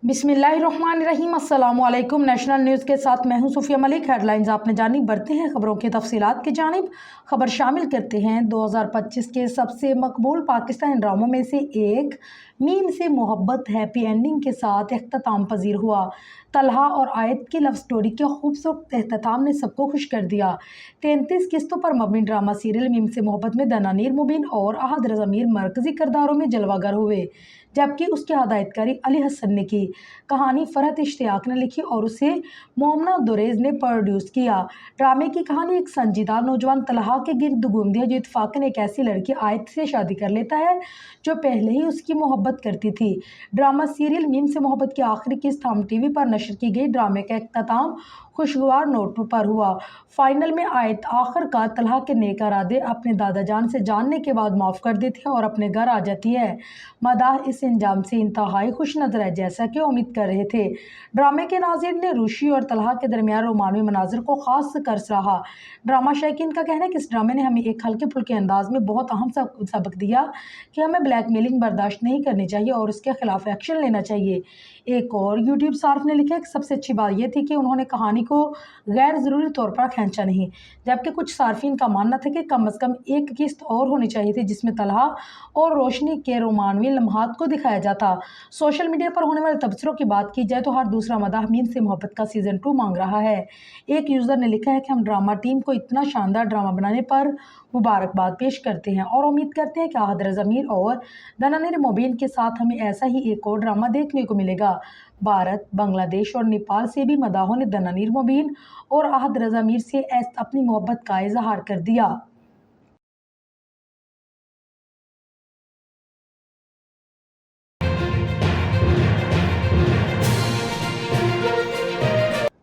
बिस्मिल्लाहिर्रहमानिर्रहीम। अस्सलामुअलैकुम। National news के साथ मैं हूं सूफिया मलिक। हेडलाइंस आपने जानी, बढ़ते हैं खबरों की तफसीलात की जानिब। खबर शामिल करते हैं 2025 के सबसे मकबूल पाकिस्तानी ड्रामों में से एक मीम से मोहब्बत हैप्पी एंडिंग के साथ इख्तिताम पजीर हुआ। तलहा और आयत की लव स्टोरी के खूबसूरत इख्तिताम ने सबको खुश कर दिया। 33 किस्तों पर मबनी ड्रामा सीरियल मीम से मोहब्बत में दनानीर मुबीन और अहद रज़ा मीर मरकजी किरदारों में जलवागर हुए, जबकि उसकी हदायतकारी अली हसन ने की। कहानी फरहत इश्तियाक ने लिखी और उसे मोमना दुरेज ने प्रोड्यूस किया। ड्रामे की कहानी एक संजीदा नौजवान तलहा के गिर्द घूमती है जो इत्तेफाकन एक ऐसी लड़की आयत से शादी कर लेता है जो पहले ही उसकी मोहब्बत करती थी। ड्रामा सीरियल मीम से मोहब्बत की आखिरी किस्त हम टीवी पर नशर की गई। ड्रामे का इख्तिताम खुशगवार नोट पर हुआ। फाइनल में आयत आखिरकार तलहा के नेक इरादे अपने दादा जान से जानने के बाद माफ़ कर देती है और अपने घर आ जाती है। मदाह इस इंजाम से इंतहाई खुश नजर है, जैसा कि उम्मीद कर रहे थे। ड्रामे के नाज़रीन ने रुशी और तलहा के दरमियान रोमानवी मनाजिर को खास कर सराहा। ड्रामा शायकीन का कहना है कि इस ड्रामे ने हमें एक हल्के फुल्के अंदाज में बहुत अहम सबक दिया कि हमें ब्लैकमेलिंग बर्दाश्त नहीं करनी चाहिए और उसके खिलाफ एक्शन लेना चाहिए। एक और यूट्यूब सार्फ ने लिखा कि सबसे अच्छी बात यह थी कि उन्होंने कहानी को गैर ज़रूरी तौर पर खींचा नहीं, जबकि कुछ सार्फिन का मानना था कि कम अज़ कम एक किस्त और होनी चाहिए थी जिसमें तलहा और रोशनी के रोमानवी लम्हात को दिखाया जाता। सोशल मीडिया पर होने वाले तबसरों की बात की जाए तो हर दूसरा मदाह मीम से मोहब्बत का सीज़न 2 मांग रहा है। एक यूज़र ने लिखा है कि हम ड्रामा टीम को इतना शानदार ड्रामा बनाने पर मुबारकबाद पेश करते हैं और उम्मीद करते हैं कि अहद रज़ा मीर और दनानीर मुबीन के साथ हमें ऐसा ही एक और ड्रामा देखने को मिलेगा। भारत, बांग्लादेश और नेपाल से भी मदाहों ने दनानीर मुबीन और अहद रज़ा मीर से अपनी मोहब्बत का इजहार कर दिया।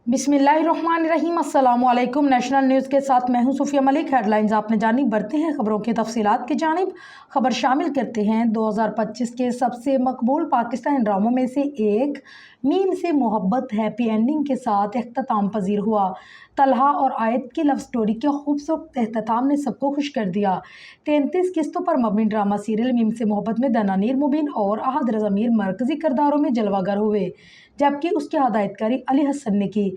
बिस्मिल्लाहिर्रहमानिर्रहीम। अस्सलामुअलैकुम। नेशनल न्यूज़ के साथ मैं हूं सूफिया मलिक। हेडलाइंस आपने जानी, बढ़ते हैं खबरों की तफसीलात की जानिब। खबर शामिल करते हैं 2025 के सबसे मकबूल पाकिस्तानी ड्रामों में से एक मीम से मोहब्बत हैप्पी एंडिंग के साथ इख्तिताम पजीर हुआ। तलहा और आयत की लव स्टोरी के खूबसूरत इख्तिताम ने सबको खुश कर दिया। 33 किस्तों पर मबनी ड्रामा सीरियल मीम से मोहब्बत में दनानीर मुबीन और अहद रज़ा मीर मरकजी किरदारों में जलवागर हुए, जबकि उसकी हदायतकारी अली हसन ने की।